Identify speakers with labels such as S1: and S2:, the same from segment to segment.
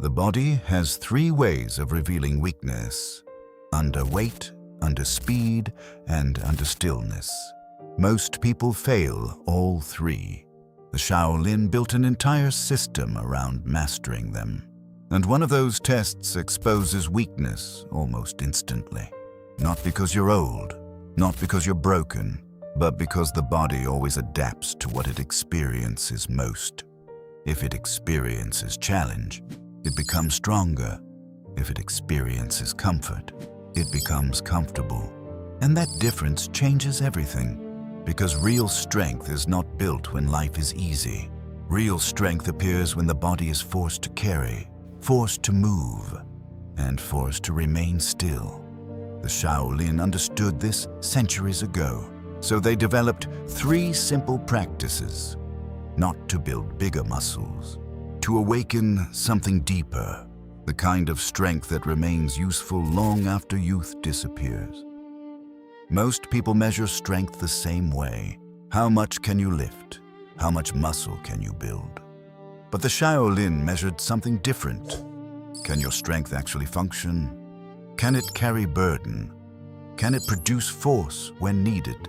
S1: The body has three ways of revealing weakness: under weight, under speed, and under stillness. Most people fail all three. The Shaolin built an entire system around mastering them. And one of those tests exposes weakness almost instantly. Not because you're old, not because you're broken, but because the body always adapts to what it experiences most. If it experiences challenge, it becomes stronger. If it experiences comfort, it becomes comfortable. And that difference changes everything, because real strength is not built when life is easy. Real strength appears when the body is forced to carry, forced to move, and forced to remain still. The Shaolin understood this centuries ago, so they developed three simple practices: not to build bigger muscles, to awaken something deeper, the kind of strength that remains useful long after youth disappears. Most people measure strength the same way. How much can you lift? How much muscle can you build? But the Shaolin measured something different. Can your strength actually function? Can it carry burden? Can it produce force when needed?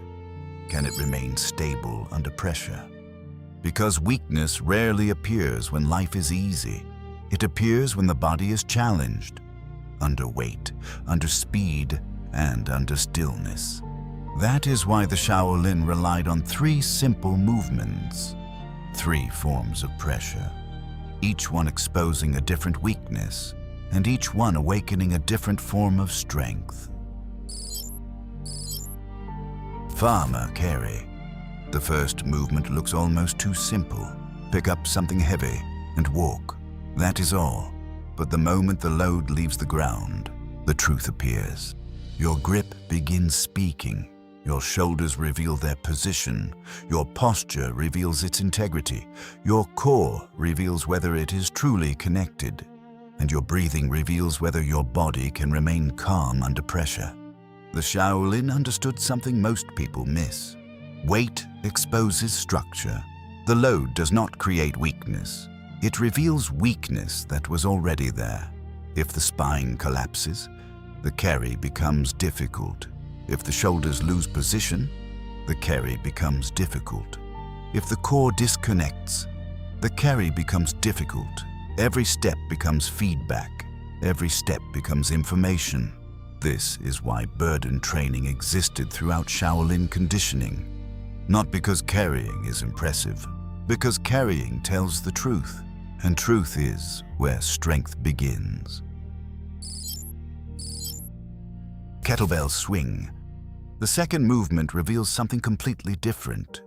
S1: Can it remain stable under pressure? Because weakness rarely appears when life is easy. It appears when the body is challenged, under weight, under speed, and under stillness. That is why the Shaolin relied on three simple movements, three forms of pressure, each one exposing a different weakness, and each one awakening a different form of strength. Farmer carry. The first movement looks almost too simple. Pick up something heavy and walk. That is all. But the moment the load leaves the ground, the truth appears. Your grip begins speaking. Your shoulders reveal their position. Your posture reveals its integrity. Your core reveals whether it is truly connected. And your breathing reveals whether your body can remain calm under pressure. The Shaolin understood something most people miss. Weight exposes structure. The load does not create weakness. It reveals weakness that was already there. If the spine collapses, the carry becomes difficult. If the shoulders lose position, the carry becomes difficult. If the core disconnects, the carry becomes difficult. Every step becomes feedback. Every step becomes information. This is why burden training existed throughout Shaolin conditioning. Not because carrying is impressive, because carrying tells the truth, and truth is where strength begins. Kettlebell Swing. The second movement reveals something completely different: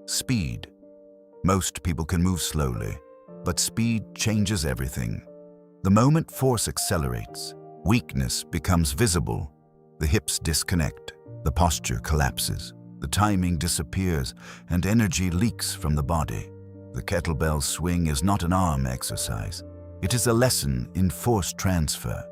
S1: speed. Most people can move slowly, but speed changes everything. The moment force accelerates, weakness becomes visible. The hips disconnect, the posture collapses, the timing disappears, and energy leaks from the body. The kettlebell swing is not an arm exercise. It is a lesson in force transfer.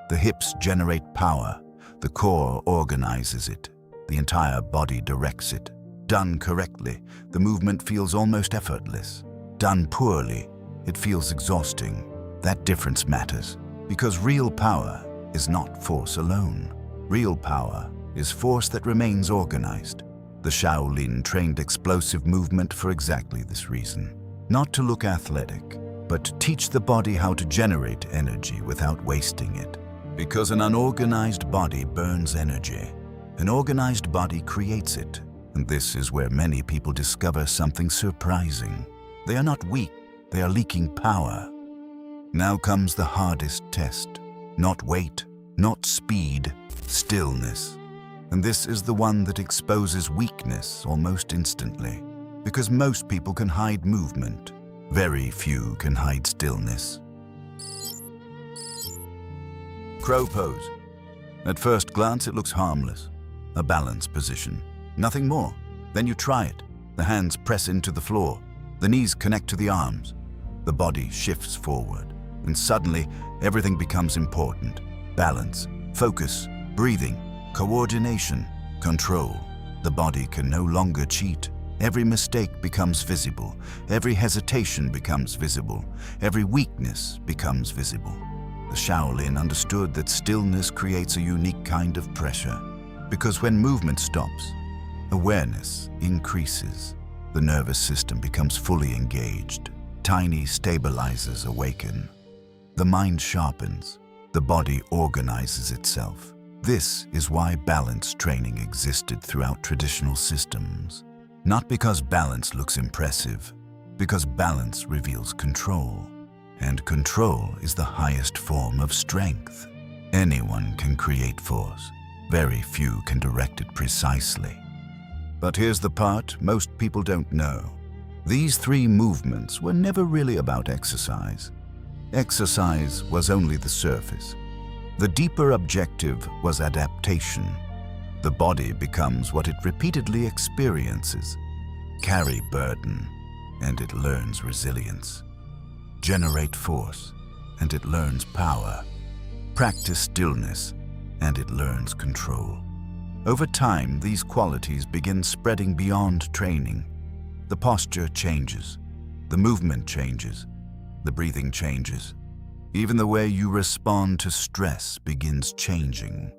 S1: The hips generate power. The core organizes it. The entire body directs it. Done correctly, the movement feels almost effortless. Done poorly, it feels exhausting. That difference matters, because real power is not force alone. Real power is force that remains organized. The Shaolin trained explosive movement for exactly this reason. Not to look athletic, but to teach the body how to generate energy without wasting it. Because an unorganized body burns energy. An organized body creates it. And this is where many people discover something surprising. They are not weak, they are leaking power. Now comes the hardest test. Not weight, not speed, stillness. And this is the one that exposes weakness almost instantly. Because most people can hide movement. Very few can hide stillness. Crow pose. At first glance, it looks harmless. A balance position. Nothing more. Then you try it. The hands press into the floor. The knees connect to the arms. The body shifts forward. And suddenly, everything becomes important. Balance, focus, breathing, coordination, control. The body can no longer cheat. Every mistake becomes visible. Every hesitation becomes visible. Every weakness becomes visible. The Shaolin understood that stillness creates a unique kind of pressure, because when movement stops, awareness increases. The nervous system becomes fully engaged. Tiny stabilizers awaken. The mind sharpens. The body organizes itself. This is why balance training existed throughout traditional systems. Not because balance looks impressive, because balance reveals control. And control is the highest form of strength. Anyone can create force. Very few can direct it precisely. But here's the part most people don't know. These three movements were never really about exercise. Exercise was only the surface. The deeper objective was adaptation. The body becomes what it repeatedly experiences. Carry burden, and it learns resilience. Generate force, and it learns power. Practice stillness, and it learns control. Over time, these qualities begin spreading beyond training. The posture changes, the movement changes, the breathing changes. Even the way you respond to stress begins changing.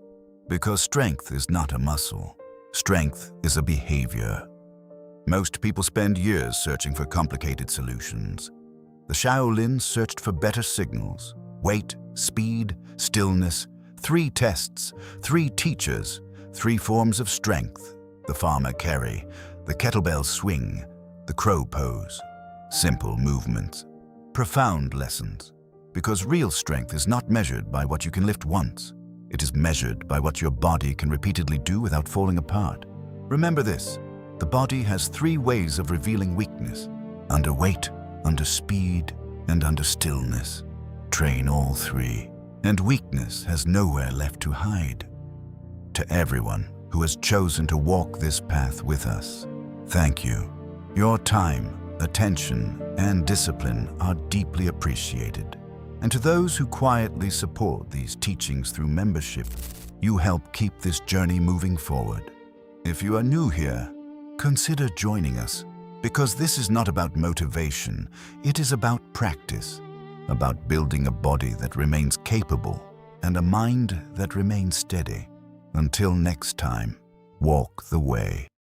S1: Because strength is not a muscle. Strength is a behavior. Most people spend years searching for complicated solutions. The Shaolin searched for better signals. Weight, speed, stillness, 3 tests, 3 teachers, 3 forms of strength. The farmer carry, the kettlebell swing, the crow pose. Simple movements. Profound lessons. Because real strength is not measured by what you can lift once. It is measured by what your body can repeatedly do without falling apart. Remember this, the body has 3 ways of revealing weakness: under weight, under speed, and under stillness. Train all 3, and weakness has nowhere left to hide. To everyone who has chosen to walk this path with us, thank you. Your time, attention, and discipline are deeply appreciated. And to those who quietly support these teachings through membership, you help keep this journey moving forward. If you are new here, consider joining us, because this is not about motivation, it is about practice, about building a body that remains capable and a mind that remains steady. Until next time, walk the way.